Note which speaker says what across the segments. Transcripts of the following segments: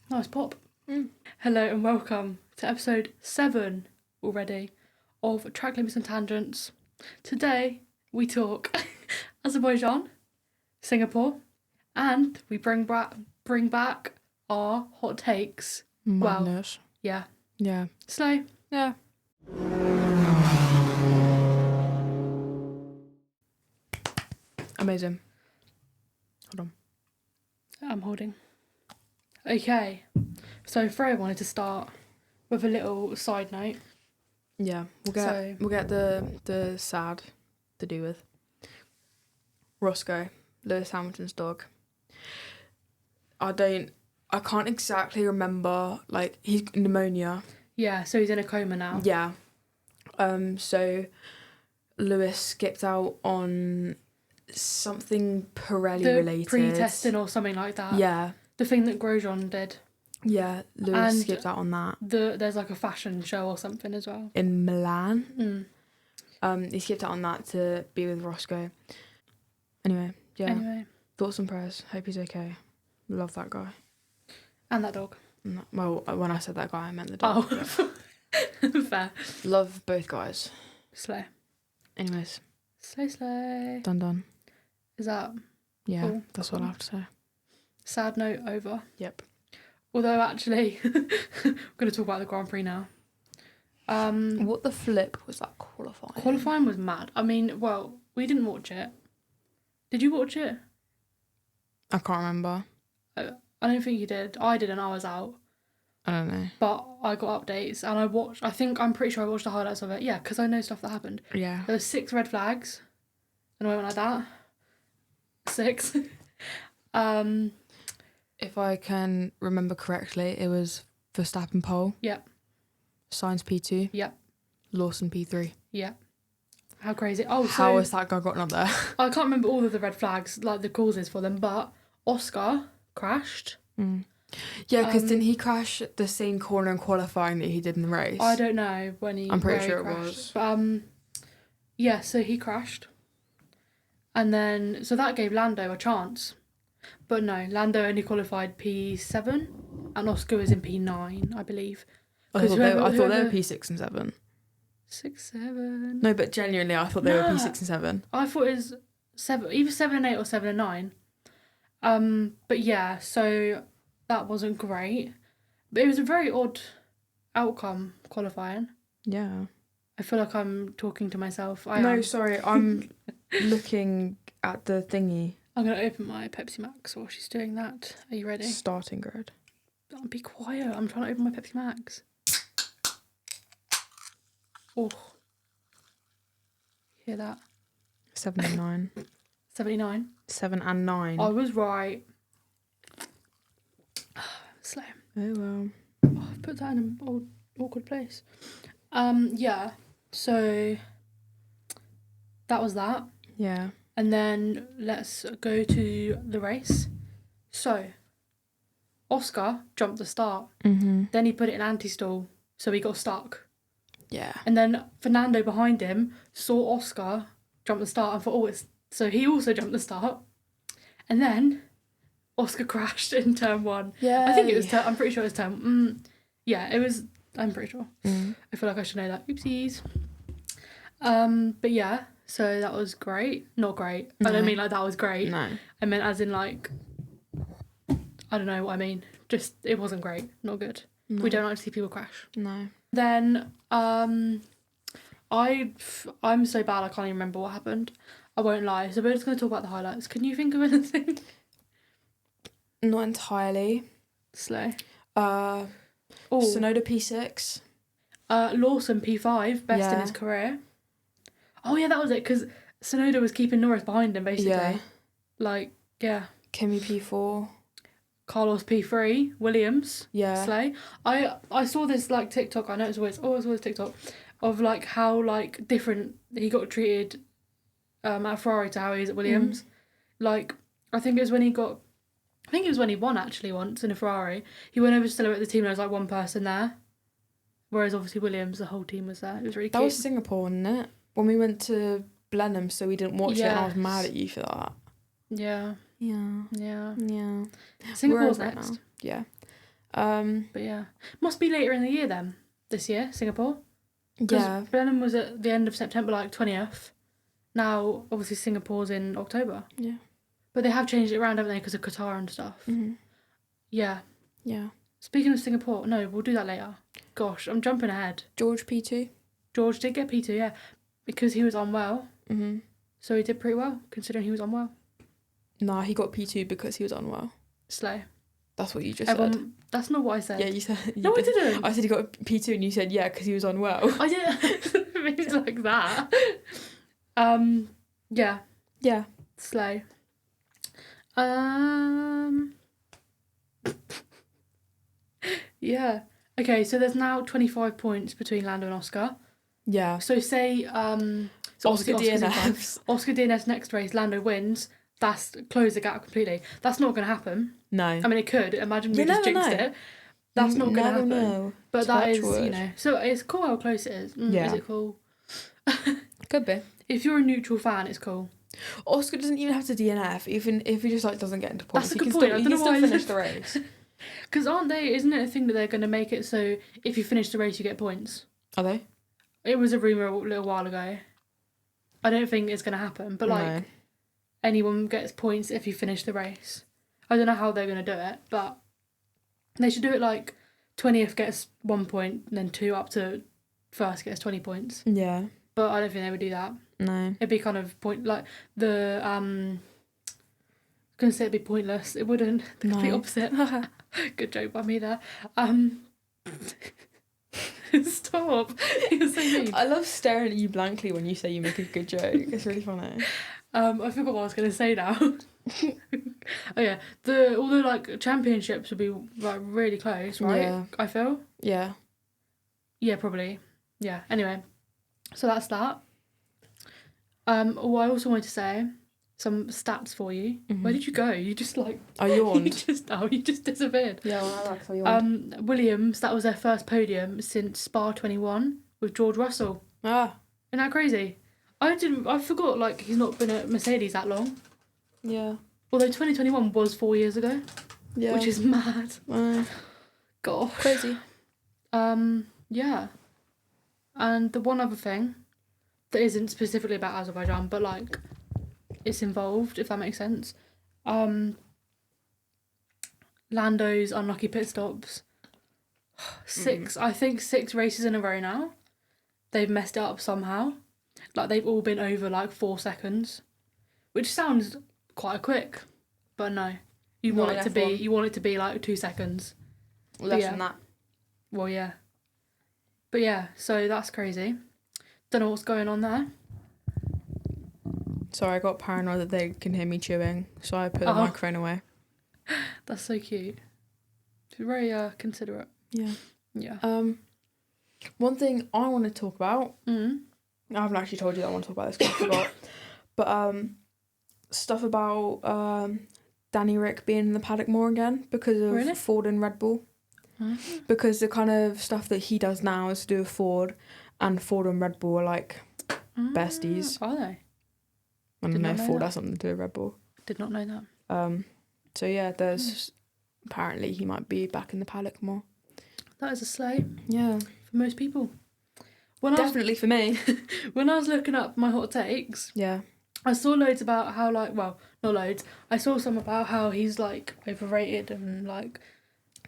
Speaker 1: Nice pop. Hello and welcome to episode 7 already of Track Limits and Tangents. Today we talk Azerbaijan, Singapore, and we bring back our hot takes.
Speaker 2: Madness.
Speaker 1: Well,
Speaker 2: Yeah.
Speaker 1: Slow.
Speaker 2: Yeah. Amazing. Hold on.
Speaker 1: I'm holding. Okay, so Freya wanted to start with a little side note.
Speaker 2: Yeah. We'll get the sad to do with. Roscoe, Lewis Hamilton's dog. I can't exactly remember, like, he's pneumonia.
Speaker 1: Yeah, so he's in a coma now.
Speaker 2: Yeah. So Lewis skipped out on something Pirelli related.
Speaker 1: Pre-testing or something like that.
Speaker 2: Yeah.
Speaker 1: The thing that Grosjean did.
Speaker 2: Yeah, Lewis skipped out on that.
Speaker 1: There's like a fashion show or something as well.
Speaker 2: In Milan. He skipped out on that to be with Roscoe. Anyway. Thoughts and prayers. Hope he's okay. Love that guy.
Speaker 1: And that dog.
Speaker 2: Well, when I said that guy, I meant the dog.
Speaker 1: Oh, fair.
Speaker 2: Love both guys.
Speaker 1: Slow.
Speaker 2: Anyways.
Speaker 1: Slow.
Speaker 2: Done.
Speaker 1: Is that...
Speaker 2: Yeah,
Speaker 1: cool?
Speaker 2: that's all I have to say.
Speaker 1: Sad note over.
Speaker 2: Yep.
Speaker 1: Although, actually, we're going to talk about the Grand Prix now.
Speaker 2: What the flip was that qualifying?
Speaker 1: Qualifying was mad. I mean, well, we didn't watch it. Did you watch it?
Speaker 2: I can't remember.
Speaker 1: I don't think you did. I didn't. I was out.
Speaker 2: I don't know.
Speaker 1: But I got updates and I'm pretty sure I watched the highlights of it. Yeah, because I know stuff that happened.
Speaker 2: Yeah.
Speaker 1: There were 6 red flags. And I went like that. 6.
Speaker 2: If I can remember correctly, it was Verstappen pole.
Speaker 1: Yep.
Speaker 2: Sainz P2.
Speaker 1: Yep.
Speaker 2: Lawson P3.
Speaker 1: Yep. How crazy. Oh, so...
Speaker 2: How has that guy gotten up there?
Speaker 1: I can't remember all of the red flags, like the causes for them, but Oscar crashed.
Speaker 2: Yeah, because didn't he crash the same corner in qualifying that he did in the race?
Speaker 1: I don't know when he...
Speaker 2: I'm pretty sure
Speaker 1: crashed.
Speaker 2: it was.
Speaker 1: But, yeah, so he crashed. And then... So that gave Lando a chance. But no, Lando only qualified P7 and Oscar was in P9, I believe.
Speaker 2: I thought they were P6 and 7.
Speaker 1: 6, 7...
Speaker 2: No, but genuinely, I thought they were P6 and 7.
Speaker 1: I thought it was 7, either 7 and 8 or 7 and 9. But yeah, so that wasn't great. But it was a very odd outcome qualifying.
Speaker 2: Yeah.
Speaker 1: I feel like I'm talking to myself.
Speaker 2: Sorry, I'm looking at the thingy.
Speaker 1: I'm going to open my Pepsi Max while she's doing that. Are you ready?
Speaker 2: Starting grid.
Speaker 1: Don't be quiet. I'm trying to open my Pepsi Max. Oh. Hear that?
Speaker 2: 7 and 9.
Speaker 1: 79.
Speaker 2: 7 and 9.
Speaker 1: I was right. Slow.
Speaker 2: Oh, well.
Speaker 1: Oh, I've put that in an awkward place. Yeah. So that was that.
Speaker 2: Yeah.
Speaker 1: And then let's go to the race. So Oscar jumped the start. Then he put it in anti-stall, so he got stuck.
Speaker 2: Yeah.
Speaker 1: And then Fernando behind him saw Oscar jump the start and thought, so he also jumped the start. And then Oscar crashed in turn 1.
Speaker 2: Yeah.
Speaker 1: I think it was I'm pretty sure it was turn... yeah, it was... I'm pretty sure. I feel like I should know that. Oopsies. But yeah, so that was great. Not great. No. I don't mean like that was great.
Speaker 2: No. I
Speaker 1: meant as in like... I don't know what I mean. Just, it wasn't great. Not good. No. We don't like to see people crash.
Speaker 2: No.
Speaker 1: Then, I'm so bad I can't even remember what happened. I won't lie. So we're just going to talk about the highlights. Can you think of anything?
Speaker 2: Not entirely.
Speaker 1: Slow.
Speaker 2: Tsunoda P6.
Speaker 1: Lawson P5, best in his career. Oh yeah, that was it, because Tsunoda was keeping Norris behind him, basically. Yeah. Like, yeah.
Speaker 2: Kimi P4.
Speaker 1: Carlos P3, Williams.
Speaker 2: Yeah.
Speaker 1: Slay. I saw this, like, TikTok, I know it's always TikTok, of, like, how, like, different he got treated at Ferrari to how he is at Williams. Like, I think it was when he won, actually, once in a Ferrari. He went over to celebrate the team and there was, like, one person there. Whereas, obviously, Williams, the whole team was there. It was really cute.
Speaker 2: That was Singapore, wasn't it? When we went to Blenheim, so we didn't watch it, and I was mad at you for that.
Speaker 1: Yeah.
Speaker 2: Yeah.
Speaker 1: Yeah.
Speaker 2: Yeah.
Speaker 1: Singapore's next.
Speaker 2: Now. Yeah.
Speaker 1: But yeah, must be later in the year then. This year, Singapore.
Speaker 2: Yeah.
Speaker 1: Blenheim was at the end of September, like 20th. Now, obviously, Singapore's in October.
Speaker 2: Yeah.
Speaker 1: But they have changed it around, haven't they, because of Qatar and stuff.
Speaker 2: Mm-hmm.
Speaker 1: Yeah.
Speaker 2: Yeah.
Speaker 1: Speaking of Singapore, no, we'll do that later. Gosh, I'm jumping ahead.
Speaker 2: George P2.
Speaker 1: George did get P2, yeah, because he was unwell.
Speaker 2: Mm-hmm.
Speaker 1: So he did pretty well, considering he was unwell.
Speaker 2: Nah, he got P2 because he was unwell.
Speaker 1: Slay.
Speaker 2: That's what you just said.
Speaker 1: That's not what I said.
Speaker 2: Yeah, you said...
Speaker 1: No, I didn't.
Speaker 2: I said he got P2 and you said, yeah, because he was unwell.
Speaker 1: I didn't. It's like that. Yeah.
Speaker 2: Yeah.
Speaker 1: Slay. Yeah. Okay, so there's now 25 points between Lando and Oscar.
Speaker 2: Yeah.
Speaker 1: So say so
Speaker 2: Oscar DNFs.
Speaker 1: Oscar DNF's next race, Lando wins. That's close the gap completely. That's not going to happen.
Speaker 2: No.
Speaker 1: I mean, it could. Imagine we
Speaker 2: You
Speaker 1: just
Speaker 2: never
Speaker 1: jinxed
Speaker 2: know.
Speaker 1: it. That's not going to happen.
Speaker 2: Know.
Speaker 1: But that is,
Speaker 2: Touch wood.
Speaker 1: you know. So it's cool how close it is.
Speaker 2: Yeah.
Speaker 1: Is it cool?
Speaker 2: Could be.
Speaker 1: If you're a neutral fan, it's cool.
Speaker 2: Oscar doesn't even have to DNF, even if he just like doesn't get into points.
Speaker 1: That's a good
Speaker 2: he
Speaker 1: point.
Speaker 2: can
Speaker 1: I
Speaker 2: still,
Speaker 1: don't
Speaker 2: he
Speaker 1: know
Speaker 2: can
Speaker 1: why
Speaker 2: still finish the race.
Speaker 1: Because isn't it a thing that they're going to make it so if you finish the race, you get points?
Speaker 2: Are they?
Speaker 1: It was a rumour a little while ago. I don't think it's going to happen, but like anyone gets points if you finish the race. I don't know how they're going to do it, but they should do it like 20th gets 1 point and then 2 up to first gets 20 points.
Speaker 2: Yeah.
Speaker 1: But I don't think they would do that.
Speaker 2: No.
Speaker 1: It'd be kind of like the I was gonna say it'd be pointless. It wouldn't. The complete opposite. Good joke by me there. Stop. You're so mean.
Speaker 2: I love staring at you blankly when you say you make a good joke. It's really funny.
Speaker 1: I forgot what I was gonna say now. Oh yeah, all the like championships would be like really close, right?
Speaker 2: Yeah.
Speaker 1: I feel.
Speaker 2: Yeah.
Speaker 1: Yeah, probably. Yeah. Anyway, so that's that. I also wanted to say some stats for you.
Speaker 2: Mm-hmm.
Speaker 1: Where did you go? You just like...
Speaker 2: I yawned.
Speaker 1: you just disappeared.
Speaker 2: Yeah, well, I yawned.
Speaker 1: Williams, that was their first podium since Spa 21 with George Russell.
Speaker 2: Ah.
Speaker 1: Isn't that crazy? I forgot, like, he's not been at Mercedes that long.
Speaker 2: Yeah.
Speaker 1: Although 2021 was 4 years ago.
Speaker 2: Yeah.
Speaker 1: Which is mad. Gosh.
Speaker 2: Crazy.
Speaker 1: Yeah. And the one other thing that isn't specifically about Azerbaijan, but like it's involved, if that makes sense. Lando's unlucky pit stops. 6 races in a row now. They've messed it up somehow. Like they've all been over like 4 seconds. Which sounds quite quick. But no. You want it to be like 2 seconds.
Speaker 2: Less than that.
Speaker 1: Well, yeah. But yeah, so that's crazy. Don't know what's going on there.
Speaker 2: Sorry, I got paranoid that they can hear me chewing, so I put the microphone away.
Speaker 1: That's so cute. It's very considerate.
Speaker 2: Yeah.
Speaker 1: Yeah.
Speaker 2: One thing I want to talk about. I haven't actually told you that I want to talk about this because I forgot. But stuff about Danny Rick being in the paddock more again because of Ford and Red Bull. Because the kind of stuff that he does now is to do with Ford, and Ford and Red Bull are like besties.
Speaker 1: Are they?
Speaker 2: I don't know if Ford has something to do with Red Bull.
Speaker 1: Did not know that.
Speaker 2: So yeah, there's apparently he might be back in the paddock more.
Speaker 1: That is a slay.
Speaker 2: Yeah.
Speaker 1: For most people.
Speaker 2: Definitely for me.
Speaker 1: When I was looking up my hot takes,
Speaker 2: yeah,
Speaker 1: I saw loads about how like, well, not loads. I saw some about how he's like overrated and like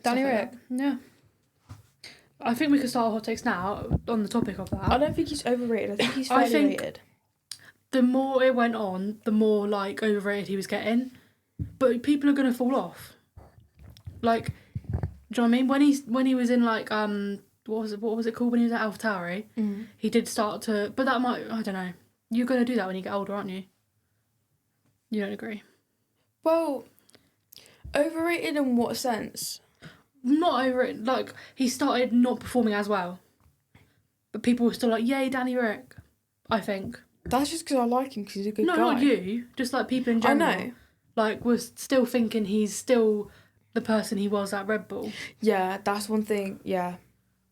Speaker 2: Danny Rick.
Speaker 1: Yeah. I think we could start our hot takes now on the topic of that.
Speaker 2: I don't think he's overrated. I think he's fairly rated.
Speaker 1: The more it went on, the more like overrated he was getting. But people are gonna fall off. Like, do you know what I mean? When he was in like what was it called when he was at AlphaTauri? He did start to, but that might, I don't know. You're gonna do that when you get older, aren't you? You don't agree?
Speaker 2: Well, overrated in what sense?
Speaker 1: Not overrated. Like he started not performing as well, but people were still like, "Yay, Danny Rick." I think.
Speaker 2: That's just because I like him because he's a good guy.
Speaker 1: No, not you. Just like people in general. I know. Like we're still thinking he's still the person he was at Red Bull.
Speaker 2: Yeah, that's one thing. Yeah.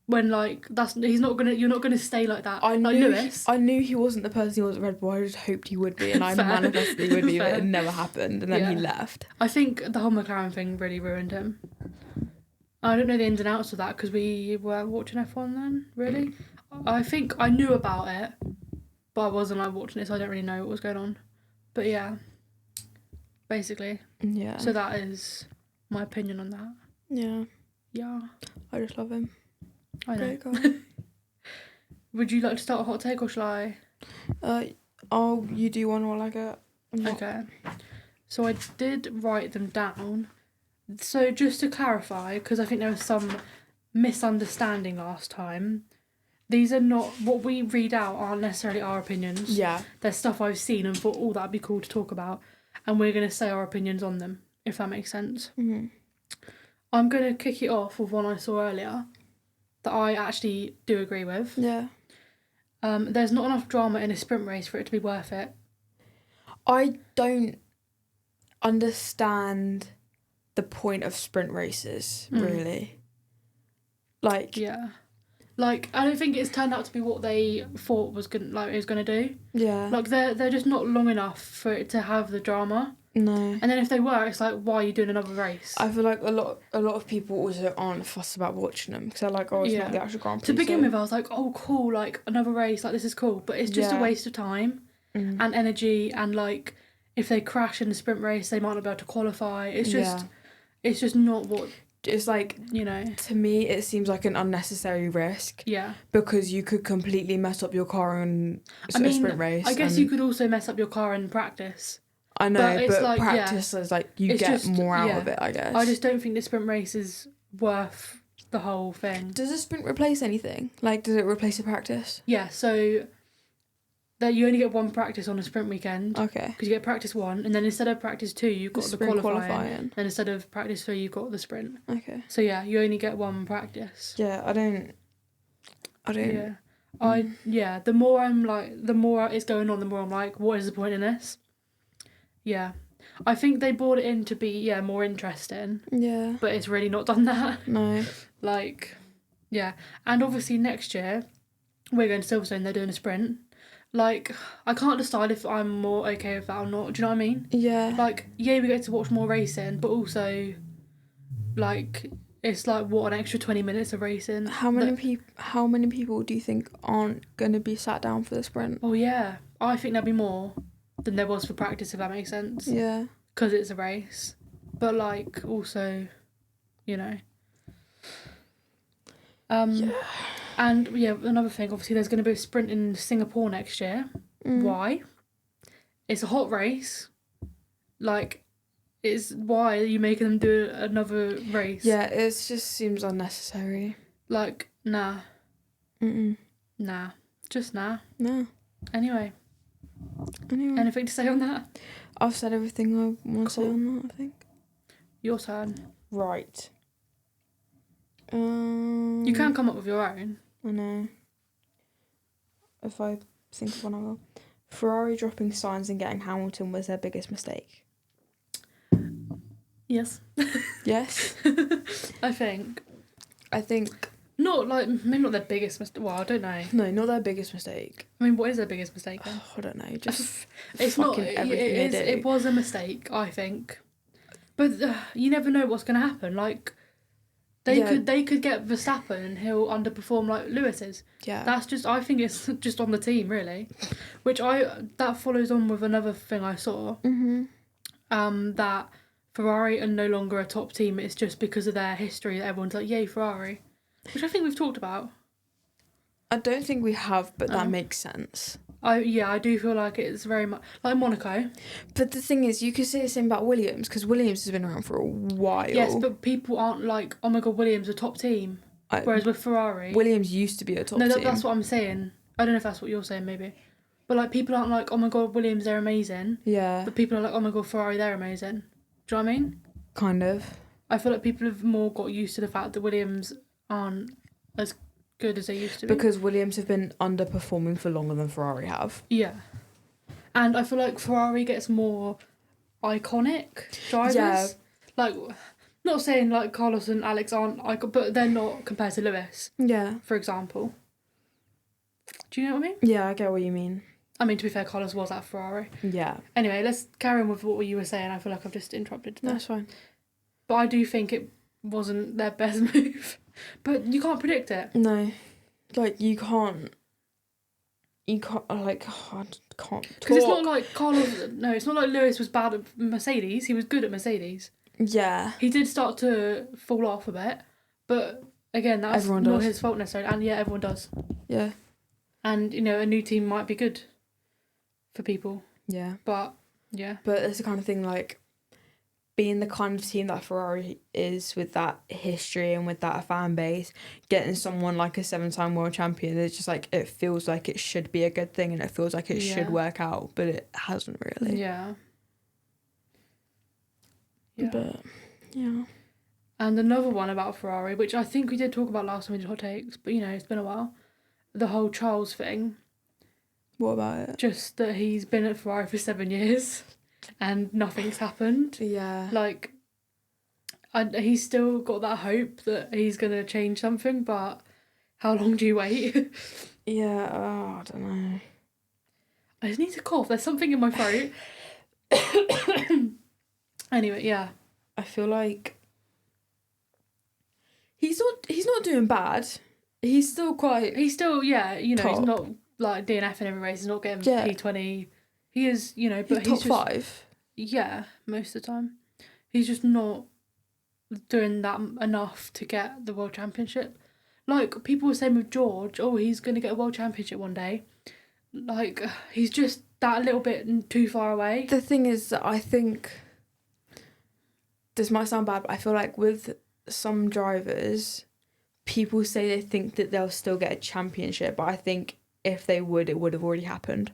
Speaker 1: When like you're not gonna stay like that.
Speaker 2: I
Speaker 1: like
Speaker 2: knew
Speaker 1: Lewis.
Speaker 2: I knew he wasn't the person he was at Red Bull. I just hoped he would be, and I manifested he would be, but it never happened, and then he left.
Speaker 1: I think the whole McLaren thing really ruined him. I don't know the ins and outs of that because we were watching F1 then, really. I think I knew about it, but I wasn't like watching it, so I don't really know what was going on. But yeah, basically.
Speaker 2: Yeah.
Speaker 1: So that is my opinion on that.
Speaker 2: Yeah.
Speaker 1: Yeah.
Speaker 2: I just love him.
Speaker 1: I know.
Speaker 2: Great guy.
Speaker 1: Would you like to start a hot take or shall I?
Speaker 2: You do one while I go.
Speaker 1: Okay. So I did write them down. So just to clarify, because I think there was some misunderstanding last time, these are not, what we read out aren't necessarily our opinions.
Speaker 2: Yeah.
Speaker 1: There's stuff I've seen and thought, oh, that'd be cool to talk about. And we're going to say our opinions on them, if that makes sense.
Speaker 2: Mm-hmm.
Speaker 1: I'm going to kick it off with one I saw earlier that I actually do agree with.
Speaker 2: Yeah.
Speaker 1: There's not enough drama in a sprint race for it to be worth it.
Speaker 2: I don't understand the point of sprint races, really. Like,
Speaker 1: yeah. Like, I don't think it's turned out to be what they thought was it was gonna do.
Speaker 2: yeah.
Speaker 1: Like, they're just not long enough for it to have the drama.
Speaker 2: No.
Speaker 1: And then if they were, it's like, why are you doing another race?
Speaker 2: I feel like a lot of people also aren't fussed about watching them because they're like, oh, it's not the actual Grand Prix.
Speaker 1: To begin with, I was like, oh, cool, like another race, like this is cool, but it's just a waste of time and energy, and like if they crash in the sprint race, they might not be able to qualify. It's just not what.
Speaker 2: It's like, to me, it seems like an unnecessary risk.
Speaker 1: Yeah.
Speaker 2: Because you could completely mess up your car in a sprint race.
Speaker 1: I guess you could also mess up your car in practice.
Speaker 2: I know, but like, practice is like you get more out of it, I guess.
Speaker 1: I just don't think the sprint race is worth the whole thing.
Speaker 2: Does a sprint replace anything? Like, does it replace a practice?
Speaker 1: Yeah, so that you only get one practice on a sprint weekend.
Speaker 2: Okay.
Speaker 1: Because you get practice 1, and then instead of practice 2, you've got the qualifying. And instead of practice 3, you've got the sprint.
Speaker 2: Okay.
Speaker 1: So yeah, you only get one practice.
Speaker 2: Yeah, I don't.
Speaker 1: Yeah. The more it's going on, the more I'm like, what is the point in this? Yeah. I think they brought it in to be, more interesting.
Speaker 2: Yeah.
Speaker 1: But it's really not done that.
Speaker 2: No.
Speaker 1: Like, yeah. And obviously next year, we're going to Silverstone, they're doing a sprint. Like, I can't decide if I'm more okay with that or not. Do you know what I mean?
Speaker 2: Yeah.
Speaker 1: Like, yeah, we get to watch more racing, but also, like, it's like, what, an extra 20 minutes of racing?
Speaker 2: How many people do you think aren't going to be sat down for the sprint?
Speaker 1: Oh, yeah. I think there'll be more than there was for practice, if that makes sense.
Speaker 2: Yeah.
Speaker 1: Because it's a race. But, like, also,
Speaker 2: Yeah.
Speaker 1: And, another thing, obviously, there's going to be a sprint in Singapore next year. Why? It's a hot race. Like, why are you making them do another race?
Speaker 2: Yeah, it just seems unnecessary.
Speaker 1: Like, nah. Nah. Just nah.
Speaker 2: No.
Speaker 1: Anyway. Anything to say on that?
Speaker 2: I've said everything I want to say on that, I think.
Speaker 1: Your turn.
Speaker 2: Right.
Speaker 1: You can come up with your own.
Speaker 2: I know. If I think of one, I will. Ferrari dropping signs and getting Hamilton was their biggest mistake.
Speaker 1: Yes.
Speaker 2: Yes?
Speaker 1: I think.
Speaker 2: Not
Speaker 1: maybe not their biggest mistake. Well, I don't know.
Speaker 2: No, not their biggest mistake.
Speaker 1: I mean, what is their biggest mistake then?
Speaker 2: I don't know. Just
Speaker 1: it's not. It was a mistake, I think. But you never know what's going to happen. Like, they could get Verstappen and he'll underperform like Lewis is.
Speaker 2: Yeah.
Speaker 1: That's just. I think it's just on the team really, which that follows on with another thing I saw. That Ferrari are no longer a top team. It's just because of their history that everyone's like, yay, Ferrari. Which I think we've talked about.
Speaker 2: I don't think we have, but that makes sense.
Speaker 1: I do feel like it's very much like Monaco.
Speaker 2: But the thing is, you could say the same about Williams, because Williams has been around for a while.
Speaker 1: Yes, but people aren't like, oh my god, Williams a top team. Whereas with Ferrari,
Speaker 2: Williams used to be a top team.
Speaker 1: No, that's what I'm saying. I don't know if that's what you're saying, maybe. But like, people aren't like, oh my god, Williams, they're amazing.
Speaker 2: Yeah.
Speaker 1: But people are like, oh my god, Ferrari, they're amazing. Do you know what I mean?
Speaker 2: Kind of.
Speaker 1: I feel like people have more got used to the fact that Williams aren't as good as they used to be.
Speaker 2: Because Williams have been underperforming for longer than Ferrari have.
Speaker 1: Yeah. And I feel like Ferrari gets more iconic drivers.
Speaker 2: Yeah.
Speaker 1: Like, not saying like Carlos and Alex aren't but they're not compared to Lewis.
Speaker 2: Yeah.
Speaker 1: For example. Do you know what I mean?
Speaker 2: Yeah, I get what you mean.
Speaker 1: I mean, to be fair, Carlos was at Ferrari.
Speaker 2: Yeah.
Speaker 1: Anyway, let's carry on with what you were saying. I feel like I've just interrupted.
Speaker 2: That's fine.
Speaker 1: But I do think it wasn't their best move. But you can't predict it.
Speaker 2: No. Like, you can't, like, I can't
Speaker 1: Because it's
Speaker 2: talk.
Speaker 1: not like Carlos, no, it's not like Lewis was bad at Mercedes. He was good at Mercedes.
Speaker 2: Yeah.
Speaker 1: He did start to fall off a bit, but again, that's
Speaker 2: Everyone
Speaker 1: not
Speaker 2: does.
Speaker 1: his fault necessarily. And yeah, everyone does.
Speaker 2: Yeah.
Speaker 1: And, you know, a new team might be good for people.
Speaker 2: Yeah.
Speaker 1: But, yeah.
Speaker 2: But it's the kind of thing, like, being the kind of team that Ferrari is, with that history and with that fan base, getting someone like a 7-time world champion, it's just like, it feels like it should be a good thing and it feels like it should work out, but it hasn't really.
Speaker 1: Yeah. Yeah.
Speaker 2: But, yeah.
Speaker 1: And another one about Ferrari, which I think we did talk about last time we did hot takes, but, you know, it's been a while. The whole Charles thing.
Speaker 2: What about it?
Speaker 1: Just that he's been at Ferrari for 7 years and nothing's happened.
Speaker 2: Yeah.
Speaker 1: Like, he's still got that hope that he's going to change something, but how long do you wait?
Speaker 2: Yeah, I don't know.
Speaker 1: I just need to cough. There's something in my throat. Anyway, yeah.
Speaker 2: I feel like he's not doing bad. He's still quite...
Speaker 1: He's still, yeah, you know,
Speaker 2: top.
Speaker 1: he's not, like, DNF in every race. He's not getting
Speaker 2: Yeah.
Speaker 1: P20. He is, you know, but
Speaker 2: he's top
Speaker 1: just...
Speaker 2: 5.
Speaker 1: Yeah, most of the time. He's just not doing that enough to get the World Championship. Like, people were saying with George, oh, he's going to get a World Championship one day. Like, he's just that little bit too far away.
Speaker 2: The thing is that I think... This might sound bad, but I feel like with some drivers, people say they think that they'll still get a championship, but I think if they would, it would have already happened.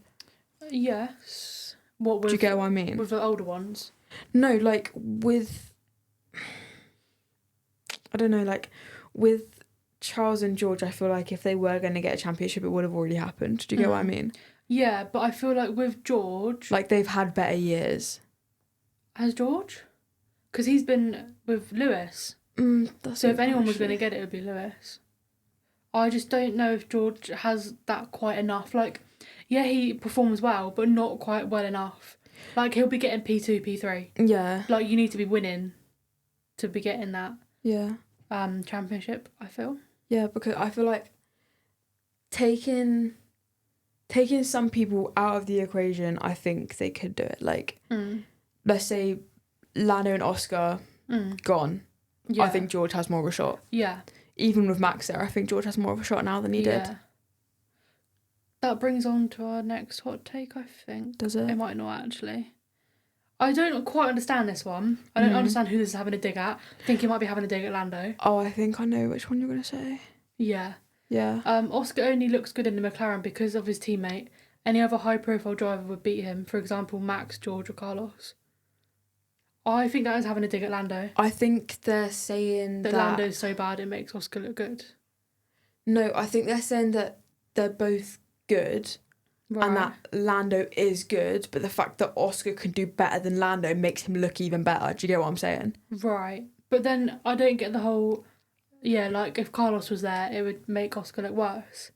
Speaker 1: Yes. What with,
Speaker 2: do you get what I mean?
Speaker 1: With the older ones?
Speaker 2: No, like with... I don't know, like with Charles and George, I feel like if they were going to get a championship, it would have already happened. Do you get what I mean?
Speaker 1: Yeah, but I feel like with George...
Speaker 2: Like, they've had better years.
Speaker 1: Has George? Because he's been with Lewis. So if anyone was going to get it, it would be Lewis. I just don't know if George has that quite enough. Like, yeah, he performs well, but not quite well enough. Like, he'll be getting P2, P3.
Speaker 2: Yeah.
Speaker 1: Like, you need to be winning to be getting that
Speaker 2: Yeah.
Speaker 1: championship, I feel.
Speaker 2: Yeah, because I feel like taking some people out of the equation, I think they could do it. Like, let's say Lando and Oscar gone.
Speaker 1: Yeah.
Speaker 2: I think George has more of a shot.
Speaker 1: Yeah.
Speaker 2: Even with Max there, I think George has more of a shot now than he did.
Speaker 1: That brings on to our next hot take, I think.
Speaker 2: Does it?
Speaker 1: It might not, actually. I don't quite understand this one. I don't understand who this is having a dig at. I think he might be having a dig at Lando.
Speaker 2: Oh, I think I know which one you're going to say.
Speaker 1: Yeah.
Speaker 2: Yeah.
Speaker 1: Oscar only looks good in the McLaren because of his teammate. Any other high-profile driver would beat him. For example, Max, George or Carlos. I think that is having a dig at Lando.
Speaker 2: I think they're saying that...
Speaker 1: Lando's so bad it makes Oscar look good.
Speaker 2: No, I think they're saying that they're both good and that Lando is good, but the fact that Oscar can do better than Lando makes him look even better. Do you get what I'm saying?
Speaker 1: Right. But then I don't get the whole... Yeah, like, if Carlos was there, it would make Oscar look worse.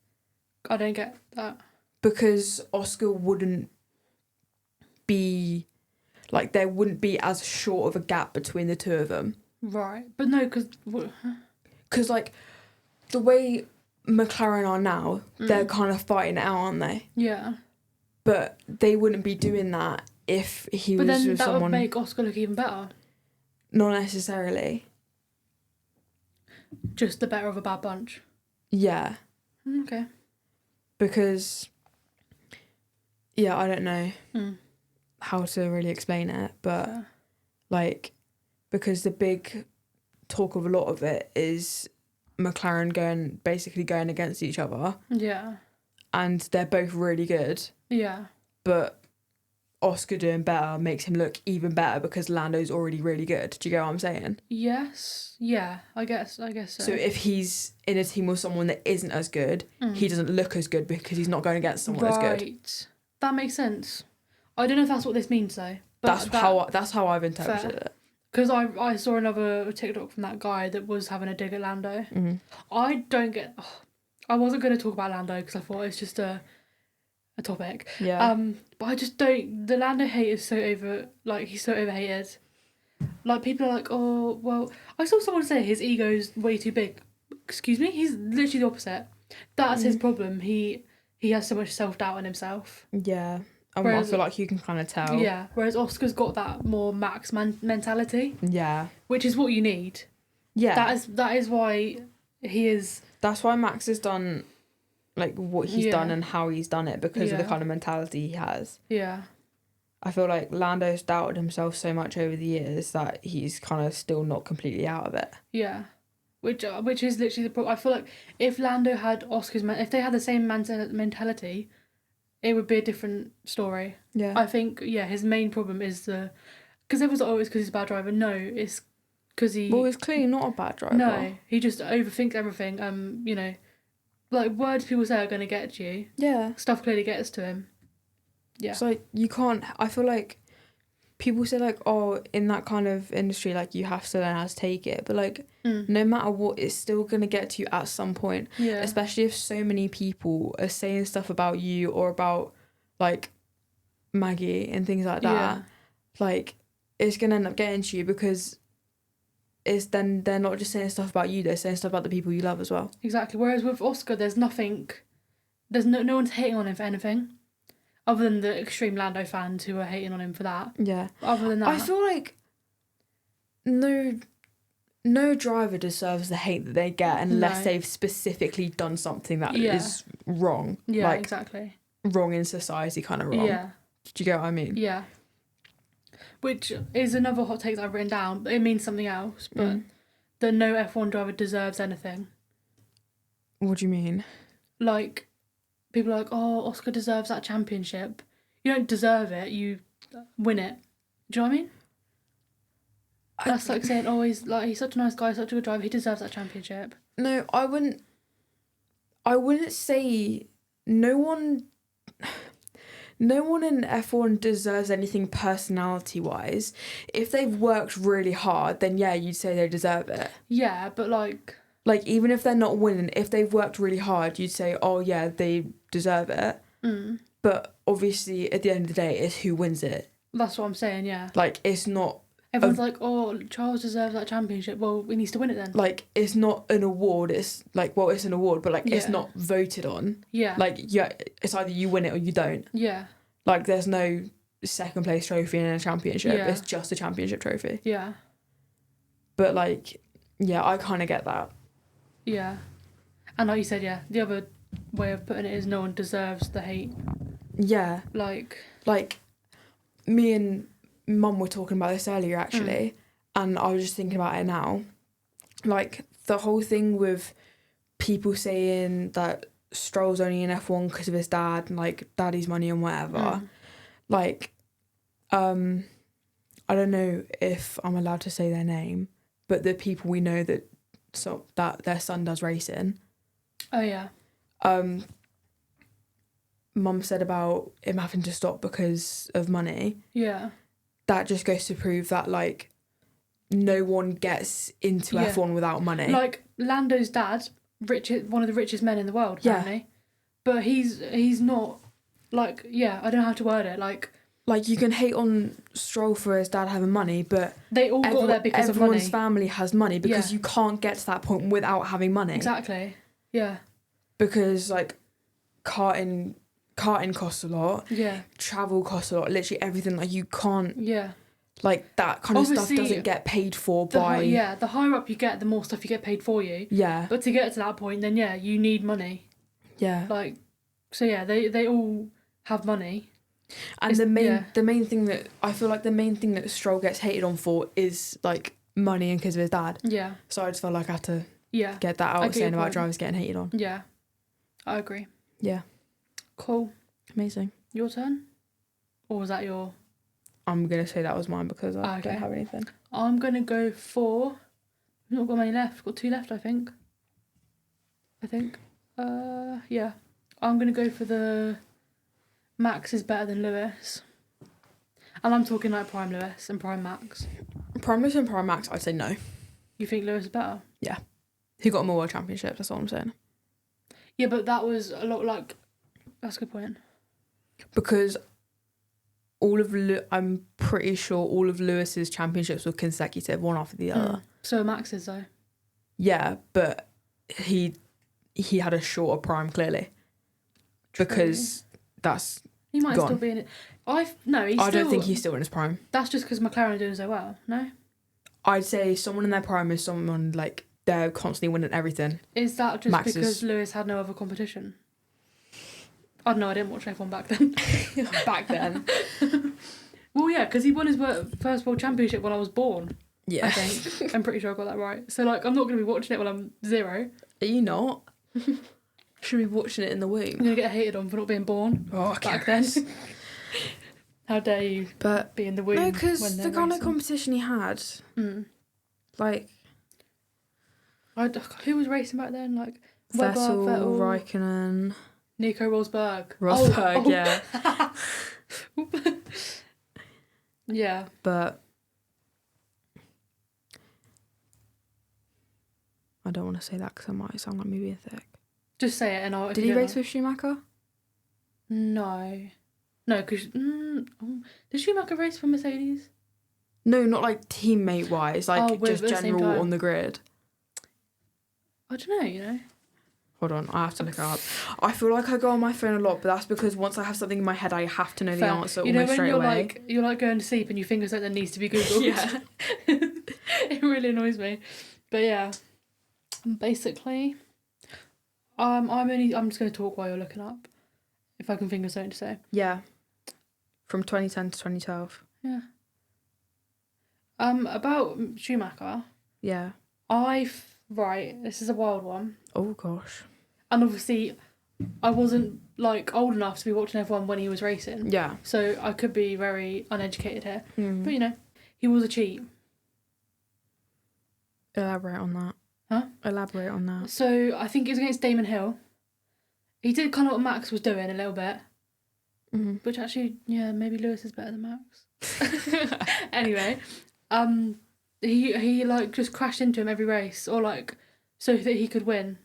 Speaker 1: I don't get that.
Speaker 2: Because Oscar wouldn't be... Like, there wouldn't be as short of a gap between the two of them.
Speaker 1: Right. But no, because...
Speaker 2: Because, like, the way McLaren are now, they're kind of fighting it out, aren't they?
Speaker 1: Yeah.
Speaker 2: But they wouldn't be doing that if he was with someone...
Speaker 1: But then that would make Oscar look even better.
Speaker 2: Not necessarily.
Speaker 1: Just the better of a bad bunch.
Speaker 2: Yeah.
Speaker 1: Okay.
Speaker 2: Because... Yeah, I don't know how to really explain it, but like, because the big talk of a lot of it is McLaren basically going against each other.
Speaker 1: Yeah.
Speaker 2: And they're both really good.
Speaker 1: Yeah.
Speaker 2: But Oscar doing better makes him look even better because Lando's already really good. Do you get what I'm saying?
Speaker 1: Yes. Yeah, I guess so.
Speaker 2: So if he's in a team with someone that isn't as good, he doesn't look as good because he's not going against someone as good.
Speaker 1: Right. That makes sense. I don't know if that's what this means though. But
Speaker 2: that's how I've interpreted it.
Speaker 1: Because I saw another TikTok from that guy that was having a dig at Lando. I don't get... I wasn't going to talk about Lando because I thought it's just a topic.
Speaker 2: Yeah.
Speaker 1: But I just don't... The Lando hate is so over... Like, he's so overhated. Like, people are like, oh, well, I saw someone say his ego's way too big. Excuse me? He's literally the opposite. That's his problem. He has so much self-doubt in himself.
Speaker 2: Yeah. I
Speaker 1: Whereas,
Speaker 2: feel like you can kind of tell.
Speaker 1: Yeah, whereas Oscar's got that more Max mentality.
Speaker 2: Yeah.
Speaker 1: Which is what you need.
Speaker 2: Yeah.
Speaker 1: That is why he is...
Speaker 2: That's why Max has done, like, what he's done and how he's done it, because of the kind of mentality he has.
Speaker 1: Yeah.
Speaker 2: I feel like Lando's doubted himself so much over the years that he's kind of still not completely out of it.
Speaker 1: Yeah. Which is literally the problem. I feel like if Lando had Oscar's... if they had the same mentality, it would be a different story.
Speaker 2: Yeah.
Speaker 1: I think, his main problem is the... Because everyone's like, oh, it's because he's a bad driver. No, it's because he...
Speaker 2: Well, he's clearly not a bad driver.
Speaker 1: No, he just overthinks everything. You know, like, words people say are going to get to you.
Speaker 2: Yeah.
Speaker 1: Stuff clearly gets to him. Yeah.
Speaker 2: So you can't... I feel like people say, like, oh, in that kind of industry, like, you have to learn how to take it. But, like, no matter what, it's still going to get to you at some point.
Speaker 1: Yeah.
Speaker 2: Especially if so many people are saying stuff about you or about, like, Maggie and things like that.
Speaker 1: Yeah.
Speaker 2: Like, it's going to end up getting to you, because it's then they're not just saying stuff about you, they're saying stuff about the people you love as well.
Speaker 1: Exactly. Whereas with Oscar, there's nothing... There's no one's hating on him for anything. Other than the extreme Lando fans who are hating on him for that.
Speaker 2: Yeah.
Speaker 1: But other than that...
Speaker 2: I feel like no driver deserves the hate that they get unless they've specifically done something that is wrong.
Speaker 1: Yeah,
Speaker 2: like,
Speaker 1: exactly.
Speaker 2: Wrong in society, kind of wrong.
Speaker 1: Yeah.
Speaker 2: Do you get what I mean?
Speaker 1: Yeah. Which is another hot take that I've written down, but it means something else. But that no F1 driver deserves anything.
Speaker 2: What do you mean?
Speaker 1: Like, people are like, oh, Oscar deserves that championship. You don't deserve it, you win it. Do you know what I mean? That's like saying, oh, he's such a nice guy, such a good driver, he deserves that championship.
Speaker 2: No, I wouldn't say no one in F1 deserves anything personality-wise. If they've worked really hard, then yeah, you'd say they deserve it.
Speaker 1: Yeah, but like...
Speaker 2: Like, even if they're not winning, if they've worked really hard, you'd say, oh yeah, they deserve it. But obviously, at the end of the day, it's who wins it.
Speaker 1: That's what I'm saying, yeah.
Speaker 2: Like, it's not...
Speaker 1: Everyone's like, oh, Charles deserves that championship. Well, he needs to win it then.
Speaker 2: Like, it's not an award. It's like, well, it's an award, but like, it's not voted on.
Speaker 1: Yeah.
Speaker 2: Like, yeah, it's either you win it or you don't.
Speaker 1: Yeah.
Speaker 2: Like, there's no second place trophy in a championship.
Speaker 1: Yeah.
Speaker 2: It's just a championship trophy.
Speaker 1: Yeah.
Speaker 2: But like, yeah, I kind of get that.
Speaker 1: Yeah. And like you said, yeah, the other way of putting it is no one deserves the hate.
Speaker 2: Yeah.
Speaker 1: Like,
Speaker 2: me and Mum were talking about this earlier, actually, and I was just thinking about it now. Like, the whole thing with people saying that Stroll's only in F1 because of his dad and, like, daddy's money and whatever. Like, I don't know if I'm allowed to say their name, but the people we know that their son does racing.
Speaker 1: Oh, yeah.
Speaker 2: Mum said about him having to stop because of money.
Speaker 1: Yeah.
Speaker 2: That just goes to prove that, like, no one gets into F1 without money.
Speaker 1: Like, Lando's dad, one of the richest men in the world, apparently. Yeah. But he's not, like, I don't know how to word it, like,
Speaker 2: you can hate on Stroll for his dad having money, but
Speaker 1: they all got there because of money.
Speaker 2: Everyone's family has money because you can't get to that point without having money.
Speaker 1: Exactly. Yeah.
Speaker 2: Because, like, karting costs a lot.
Speaker 1: Yeah.
Speaker 2: Travel costs a lot. Literally everything. Like, you can't...
Speaker 1: Yeah.
Speaker 2: Like, that kind of stuff doesn't get paid for by...
Speaker 1: the higher up you get, the more stuff you get paid for you.
Speaker 2: Yeah.
Speaker 1: But to get to that point, then, you need money.
Speaker 2: Yeah.
Speaker 1: Like, so, they all have money.
Speaker 2: And the main thing that... I feel like the main thing that Stroll gets hated on for is, like, money and because of his dad.
Speaker 1: Yeah.
Speaker 2: So I just felt like I had to get that out, saying about drivers getting hated on.
Speaker 1: Yeah. I agree.
Speaker 2: Yeah. Cool. Amazing.
Speaker 1: Your turn? Or was that your...
Speaker 2: I'm going to say that was mine because I don't have anything.
Speaker 1: I'm going to go for... I've not got many left. Got 2 left, I think. Yeah. I'm going to go for the Max is better than Lewis. And I'm talking like Prime Lewis and Prime Max.
Speaker 2: Prime Lewis and Prime Max, I'd say no.
Speaker 1: You think Lewis is better?
Speaker 2: Yeah. He got more world championships, that's all I'm saying.
Speaker 1: Yeah, but that was a lot like... That's a good point.
Speaker 2: Because I'm pretty sure all of Lewis's championships were consecutive, one after the other.
Speaker 1: So Max's though.
Speaker 2: Yeah, but he had a shorter prime clearly.
Speaker 1: True.
Speaker 2: Because that's
Speaker 1: he might
Speaker 2: gone.
Speaker 1: still be in it. I
Speaker 2: don't think he's still in his prime.
Speaker 1: That's just because McLaren are doing so well. No.
Speaker 2: I'd say someone in their prime is someone like they're constantly winning everything.
Speaker 1: Is that just because Lewis had no other competition? I don't know. I didn't watch F1 back then.
Speaker 2: Back then.
Speaker 1: Well, yeah, because he won his first world championship when I was born.
Speaker 2: Yeah.
Speaker 1: I think. I'm pretty sure I got that right. So, like, I'm not going to be watching it when I'm 0.
Speaker 2: Are you not? Should be watching it in the womb.
Speaker 1: I'm going to get hated on for not being born back then. How dare you be in the womb?
Speaker 2: No, because the kind of competition he had, like...
Speaker 1: who was racing back then? Like,
Speaker 2: Vettel,
Speaker 1: Vettel,
Speaker 2: Raikkonen...
Speaker 1: Nico Rosberg.
Speaker 2: Yeah.
Speaker 1: Yeah.
Speaker 2: But... I don't want to say that because I might sound like me being thick.
Speaker 1: Just say it and I'll...
Speaker 2: Did he race with Schumacher?
Speaker 1: No. No, because... did Schumacher race for Mercedes?
Speaker 2: No, not like teammate-wise. Like, just general on the grid.
Speaker 1: I don't know, you know.
Speaker 2: Hold on, I have to look it up. I feel like I go on my phone a lot, but that's because once I have something in my head, I have to know the answer almost straight away.
Speaker 1: You're like going to sleep and you think of something that needs to be Googled.
Speaker 2: Yeah.
Speaker 1: It really annoys me. But yeah, basically, I'm just going to talk while you're looking up, if I can think of something to say.
Speaker 2: Yeah. From 2010 to 2012.
Speaker 1: Yeah. About Schumacher.
Speaker 2: Yeah.
Speaker 1: Right, this is a wild one.
Speaker 2: Oh gosh.
Speaker 1: And obviously, I wasn't like old enough to be watching F1 when he was racing.
Speaker 2: Yeah.
Speaker 1: So I could be very uneducated here. But you know, he was a cheat.
Speaker 2: Elaborate on that.
Speaker 1: Huh?
Speaker 2: Elaborate on that.
Speaker 1: So I think it was against Damon Hill. He did kind of what Max was doing a little bit. Which actually, yeah, maybe Lewis is better than Max. Anyway, he like just crashed into him every race, or like so that he could win.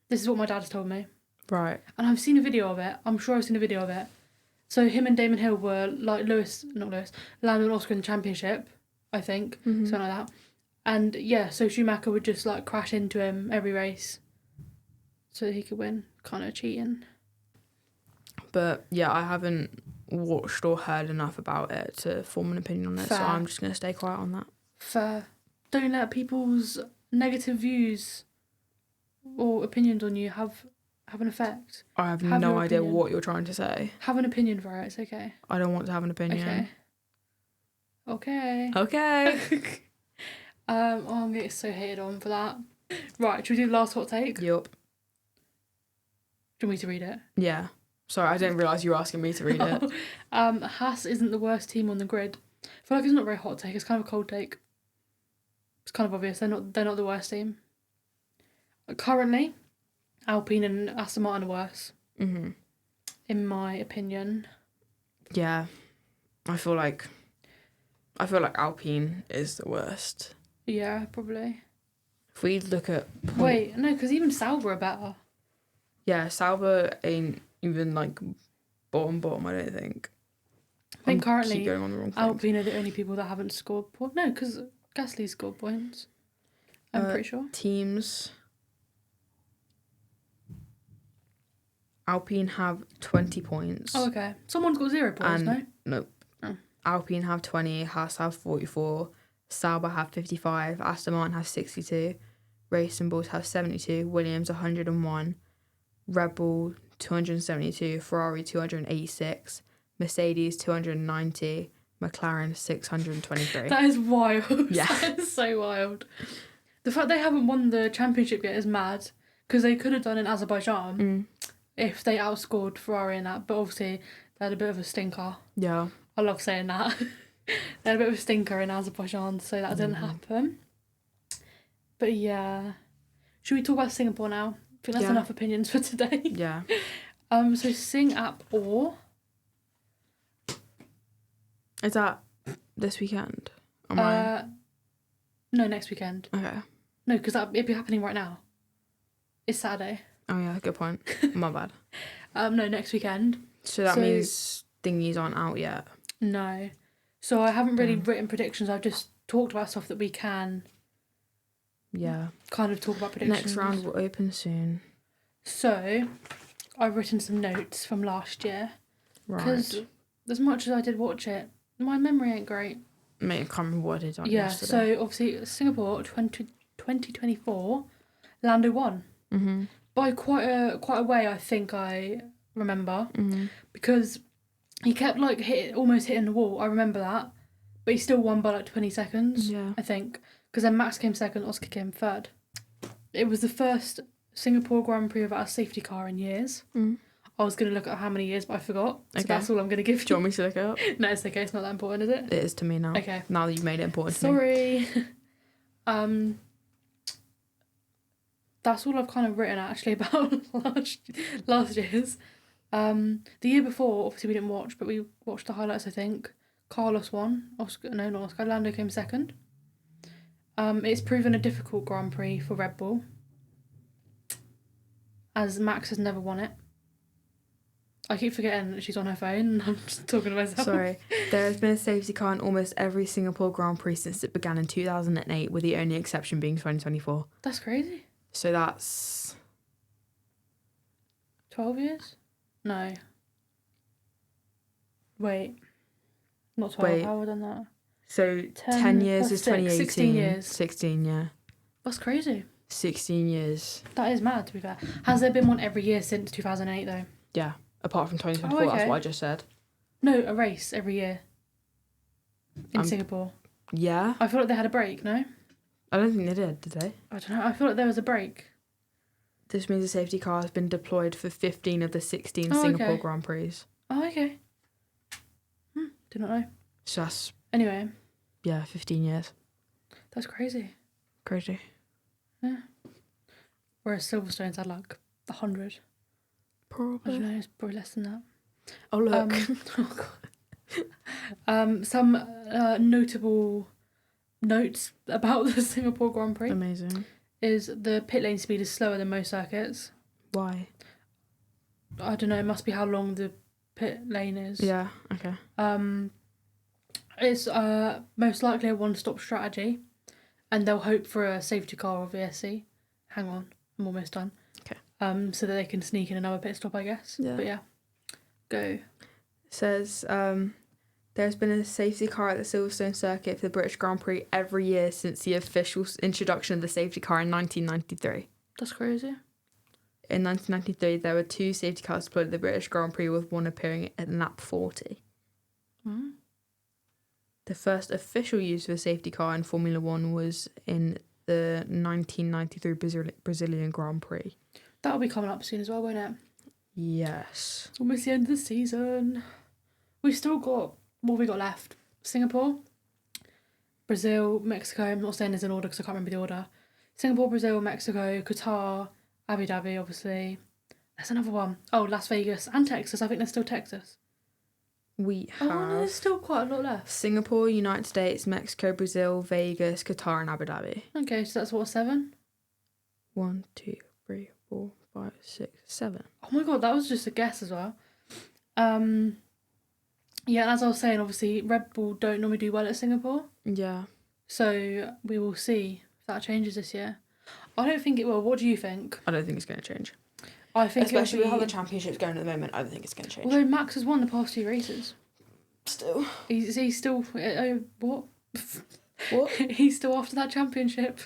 Speaker 1: This is what my dad has told me. Right. And I've seen a video of it. I'm sure I've seen a video of it. So him and Damon Hill were like Lando and Oscar in the championship, I think, something like that. And yeah, so Schumacher would just like crash into him every race, so that he could win. Kind of cheating.
Speaker 2: But yeah, I haven't watched or heard enough about it to form an opinion on it, so I'm just going to stay quiet on that.
Speaker 1: Fair. Don't let people's negative views or opinions on you have an effect.
Speaker 2: I have no idea what you're trying to say.
Speaker 1: Have an opinion for it, it's okay.
Speaker 2: I don't want to have an opinion.
Speaker 1: Okay. I'm getting so hated on for that. Right, should we do the last hot take?
Speaker 2: Yup.
Speaker 1: Do you want me to read it?
Speaker 2: Yeah. Sorry, I didn't realise you were asking me to read it.
Speaker 1: Haas isn't the worst team on the grid. I feel like it's not a very hot take, it's kind of a cold take. It's kind of obvious, they're not the worst team. Currently, Alpine and Aston Martin are worse. In my opinion.
Speaker 2: Yeah. I feel like Alpine is the worst.
Speaker 1: Yeah, probably.
Speaker 2: If we look at...
Speaker 1: Wait, no, because even Sauber are better.
Speaker 2: Yeah, Sauber ain't even, like, bottom, I don't think.
Speaker 1: I think currently
Speaker 2: keep going on the wrong
Speaker 1: Alpine are the only people that haven't scored points. No, because Gasly scored points. I'm pretty sure.
Speaker 2: Teams. Alpine have 20 points.
Speaker 1: Oh, okay. Someone's got 0 points, no?
Speaker 2: Nope.
Speaker 1: Oh.
Speaker 2: Alpine have 20, Haas have 44, Sauber have 55, Aston Martin have 62, Racing Bulls have 72, Williams 101, Red Bull 272, Ferrari 286, Mercedes 290, McLaren 623.
Speaker 1: That is wild.
Speaker 2: Yeah.
Speaker 1: That is so wild. The fact they haven't won the championship yet is mad, because they could have done in Azerbaijan if they outscored Ferrari in that, but obviously they had a bit of a stinker.
Speaker 2: Yeah.
Speaker 1: I love saying that. They had a bit of a stinker in Azerbaijan, so that didn't happen. But yeah. Should we talk about Singapore now? I think that's enough opinions for today.
Speaker 2: Yeah.
Speaker 1: So Singapore.
Speaker 2: Is that this weekend?
Speaker 1: No, next weekend.
Speaker 2: Okay.
Speaker 1: No, because it'd be happening right now. It's Saturday.
Speaker 2: Oh yeah, good point. My bad.
Speaker 1: No, next weekend.
Speaker 2: So that means thingies aren't out yet.
Speaker 1: No. So I haven't really
Speaker 2: Damn.
Speaker 1: written predictions. I've just talked about stuff that we can
Speaker 2: Yeah.
Speaker 1: kind of talk about predictions.
Speaker 2: Next round will open soon.
Speaker 1: So I've written some notes from last year. Because
Speaker 2: Right.
Speaker 1: as much as I did watch it, my memory ain't great.
Speaker 2: Mate, I can't remember what I did on
Speaker 1: Yeah,
Speaker 2: yesterday.
Speaker 1: so obviously Singapore 2024, Lando won.
Speaker 2: Mm-hmm.
Speaker 1: By quite a way, I think I remember.
Speaker 2: Mm-hmm.
Speaker 1: Because he kept like almost hitting the wall. I remember that. But he still won by like 20 seconds,
Speaker 2: Yeah.
Speaker 1: I think. Because then Max came second, Oscar came third. It was the first Singapore Grand Prix without a safety car in years.
Speaker 2: Mm.
Speaker 1: I was going to look at how many years, but I forgot. So
Speaker 2: Okay.
Speaker 1: that's all I'm going to give you.
Speaker 2: Do you want me to look it up?
Speaker 1: No, it's okay. It's not that important, is it?
Speaker 2: It is to me now.
Speaker 1: Okay.
Speaker 2: Now that you've made it important to me.
Speaker 1: Sorry. That's all I've kind of written actually about last year's. The year before, obviously we didn't watch, but we watched the highlights. I think Carlos won. Not Oscar. Lando came second. It's proven a difficult Grand Prix for Red Bull, as Max has never won it. I keep forgetting that she's on her phone and I'm just talking to myself.
Speaker 2: Sorry. There has been a safety car in almost every Singapore Grand Prix since it began in 2008, with the only exception being 2024.
Speaker 1: That's crazy.
Speaker 2: So that's
Speaker 1: 12 years? No. Wait. Not 12.
Speaker 2: Wait.
Speaker 1: How have I done that?
Speaker 2: so 10 years
Speaker 1: plus
Speaker 2: is
Speaker 1: 6,
Speaker 2: 2018.
Speaker 1: 16 years.
Speaker 2: 16, yeah.
Speaker 1: That's crazy.
Speaker 2: 16 years.
Speaker 1: That is mad, to be fair. Has there been one every year since 2008, though?
Speaker 2: Yeah. Apart from 2024,
Speaker 1: Oh, okay.
Speaker 2: that's what I just said.
Speaker 1: No, a race every year. In Singapore.
Speaker 2: Yeah.
Speaker 1: I feel like they had a break, no?
Speaker 2: I don't think they did they?
Speaker 1: I don't know. I feel like there was a break.
Speaker 2: This means a safety car has been deployed for 15 of the 16
Speaker 1: Oh,
Speaker 2: Singapore
Speaker 1: okay.
Speaker 2: Grand Prix.
Speaker 1: Oh, okay. Did not know.
Speaker 2: So that's,
Speaker 1: Anyway,
Speaker 2: yeah, 15 years.
Speaker 1: that's crazy.
Speaker 2: Crazy.
Speaker 1: Yeah. Whereas Silverstone's had like 100. I
Speaker 2: Probably.
Speaker 1: don't know, it's probably less than that.
Speaker 2: Oh, look.
Speaker 1: Oh God. Some notable notes about the Singapore Grand Prix
Speaker 2: Amazing.
Speaker 1: is the pit lane speed is slower than most circuits.
Speaker 2: Why?
Speaker 1: I don't know, it must be how long the pit lane is.
Speaker 2: Yeah, okay.
Speaker 1: It's most likely a one-stop strategy, and they'll hope for a safety car or VSC. Hang on, I'm almost done.
Speaker 2: Okay.
Speaker 1: So that they can sneak in another pit stop, I guess.
Speaker 2: Yeah.
Speaker 1: But yeah, go.
Speaker 2: It says there's been a safety car at the Silverstone circuit for the British Grand Prix every year since the official introduction of the safety car in 1993.
Speaker 1: That's crazy.
Speaker 2: In 1993, there were 2 safety cars deployed at the British Grand Prix, with one appearing at lap 40.
Speaker 1: Mm.
Speaker 2: The first official use of a safety car in Formula One was in the 1993 Brazilian Grand Prix.
Speaker 1: That'll be coming up soon as well, won't it?
Speaker 2: Yes.
Speaker 1: It's almost the end of the season. We've still got, what have we got left? Singapore, Brazil, Mexico. I'm not saying this in order because I can't remember the order. Singapore, Brazil, Mexico, Qatar, Abu Dhabi, obviously. There's another one. Oh, Las Vegas and Texas. I think there's still Texas.
Speaker 2: We
Speaker 1: Oh, no, there's
Speaker 2: have
Speaker 1: still quite a lot left.
Speaker 2: Singapore, United States, Mexico, Brazil, Vegas, Qatar, and Abu Dhabi.
Speaker 1: Okay, so that's what, 7?
Speaker 2: 1, 2, 3, 4, 5, 6, 7.
Speaker 1: Oh my god, that was just a guess as well. Yeah, and as I was saying, obviously Red Bull don't normally do well at Singapore,
Speaker 2: Yeah.
Speaker 1: so we will see if that changes this year. I don't think it will. What do you think?
Speaker 2: I don't think it's going to change.
Speaker 1: I think
Speaker 2: Especially
Speaker 1: it'll
Speaker 2: with how
Speaker 1: be,
Speaker 2: the championships going at the moment, I don't think it's going to change.
Speaker 1: although Max has won the past 2 races.
Speaker 2: Still.
Speaker 1: He's still what?
Speaker 2: What?
Speaker 1: He's still after that championship.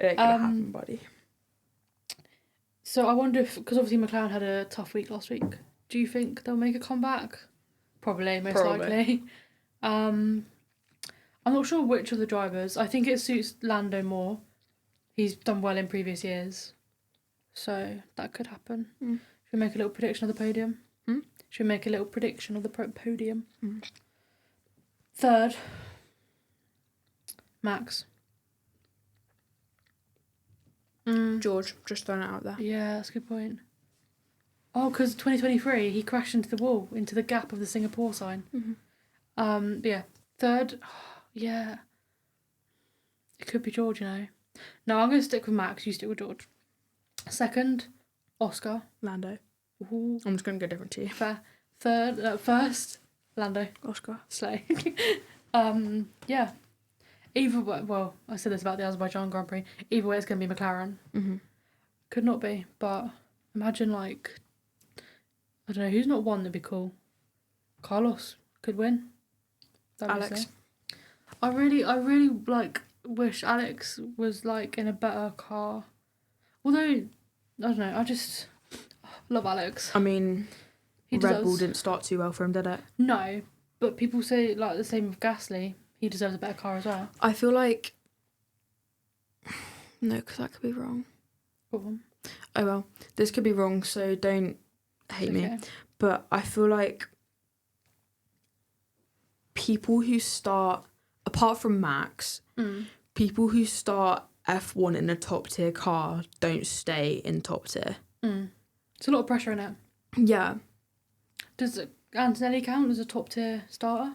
Speaker 2: It ain't going to happen, buddy.
Speaker 1: So I wonder if, because obviously McLaren had a tough week last week. Do you think they'll make a comeback? Probably, most likely. I'm not sure which of the drivers. I think it suits Lando more. He's done well in previous years. So that could happen.
Speaker 2: Mm.
Speaker 1: Should we make a little prediction of the podium?
Speaker 2: Hmm?
Speaker 1: Should we make a little prediction of the podium?
Speaker 2: Mm.
Speaker 1: Third, Max.
Speaker 2: George, just throwing it out there.
Speaker 1: Yeah, that's a good point. Oh, because 2023, he crashed into the wall, into the gap of the Singapore sign.
Speaker 2: Mm-hmm.
Speaker 1: But yeah, third, yeah. It could be George, you know. No, I'm going to stick with Max, you stick with George. Second, Oscar.
Speaker 2: Lando.
Speaker 1: Ooh,
Speaker 2: I'm just going to go different to you.
Speaker 1: fair. Third, first, Lando.
Speaker 2: Oscar.
Speaker 1: Slay. Yeah. Either way, well, I said this about the Azerbaijan Grand Prix. Either way, it's going to be McLaren.
Speaker 2: Mm-hmm.
Speaker 1: Could not be, but imagine like, I don't know, who's not won that'd be cool. Carlos could win. That'd be
Speaker 2: Alex.
Speaker 1: sick. I really like wish Alex was like in a better car. Although, I don't know, I just love Alex.
Speaker 2: I mean,
Speaker 1: He
Speaker 2: Red
Speaker 1: deserves...
Speaker 2: Bull didn't start too well for him, did it?
Speaker 1: No, but people say like the same with Gasly. He deserves a better car as well.
Speaker 2: I feel like... No, because that could be wrong.
Speaker 1: Go on.
Speaker 2: Oh well, this could be wrong, so don't hate me.
Speaker 1: Okay.
Speaker 2: But I feel like people who start, apart from Max, people who start F1 in a top tier car don't stay in top tier.
Speaker 1: It's a lot of pressure in it.
Speaker 2: Yeah.
Speaker 1: Does Antonelli count as a top tier starter?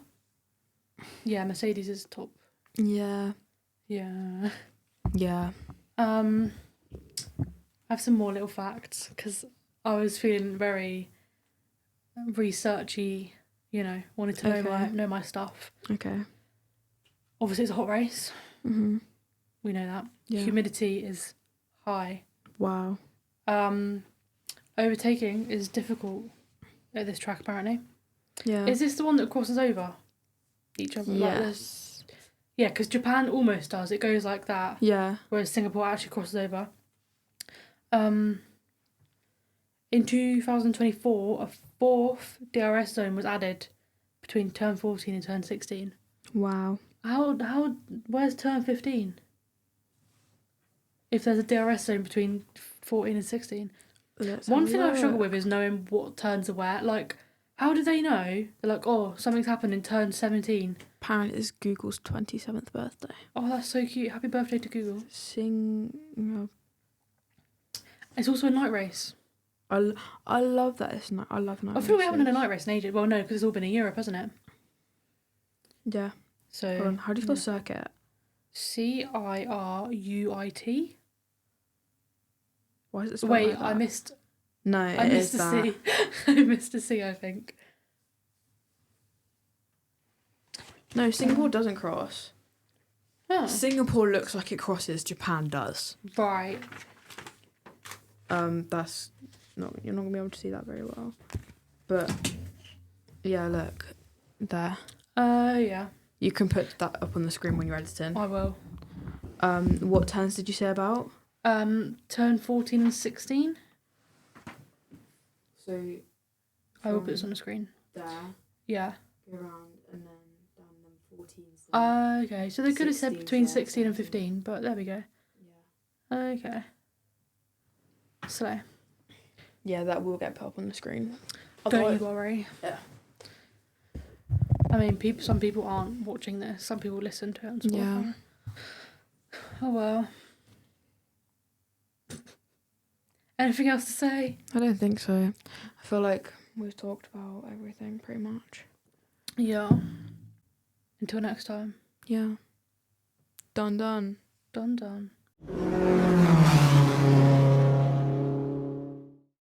Speaker 1: Yeah, Mercedes is top.
Speaker 2: Yeah.
Speaker 1: Yeah.
Speaker 2: Yeah.
Speaker 1: I have some more little facts because I was feeling very researchy, you know, wanted to know my stuff.
Speaker 2: Okay.
Speaker 1: Obviously, it's a hot race.
Speaker 2: Mm-hmm.
Speaker 1: We know that.
Speaker 2: Yeah.
Speaker 1: Humidity is high.
Speaker 2: Wow.
Speaker 1: Overtaking is difficult at this track, apparently.
Speaker 2: Yeah.
Speaker 1: Is this the one that crosses over each other?
Speaker 2: Yes.
Speaker 1: Yeah, because Japan almost does. It goes like that.
Speaker 2: Yeah.
Speaker 1: Whereas Singapore actually crosses over. In 2024, a fourth DRS zone was added between turn 14 and turn 16.
Speaker 2: Wow.
Speaker 1: Where's turn 15? If there's a DRS zone between 14 and 16. One thing I struggle with is knowing what turns are where. Like, how do they know? They're like, oh, something's happened in turn 17.
Speaker 2: Apparently it's Google's 27th birthday.
Speaker 1: Oh, that's so cute. Happy birthday to Google. It's also a night race.
Speaker 2: I love that. I love night races.
Speaker 1: I feel we haven't had a night race in ages. Well, no, because it's all been in Europe, hasn't it?
Speaker 2: Yeah.
Speaker 1: So.
Speaker 2: Hold on. How do you spell circuit?
Speaker 1: Ciruit.
Speaker 2: Why is it spelled
Speaker 1: Wait,
Speaker 2: like that?
Speaker 1: I missed.
Speaker 2: No,
Speaker 1: I missed a C. I missed a C, I think.
Speaker 2: No, Singapore doesn't cross.
Speaker 1: Oh.
Speaker 2: Singapore looks like it crosses. Japan does.
Speaker 1: Right.
Speaker 2: That's not. You're not gonna be able to see that very well. But yeah, look there.
Speaker 1: Yeah.
Speaker 2: You can put that up on the screen when you're editing.
Speaker 1: I will.
Speaker 2: What turns did you say about?
Speaker 1: Turn 14 and 16.
Speaker 2: So
Speaker 1: I will put this on the screen.
Speaker 2: There.
Speaker 1: Yeah.
Speaker 2: Go around and then down them 14.
Speaker 1: Okay, so they could have said
Speaker 2: 16,
Speaker 1: between
Speaker 2: yeah,
Speaker 1: 16 and 15, but there we go.
Speaker 2: Yeah.
Speaker 1: Okay. So.
Speaker 2: Yeah, that will get put up on the screen.
Speaker 1: Don't you worry.
Speaker 2: Yeah.
Speaker 1: I mean, some people aren't watching this. Some people listen to it on Spotify.
Speaker 2: Yeah.
Speaker 1: Oh well. Anything else to say?
Speaker 2: I don't think so. I feel like we've talked about everything pretty much.
Speaker 1: Yeah. Until next time.
Speaker 2: Yeah. Done.
Speaker 1: Done.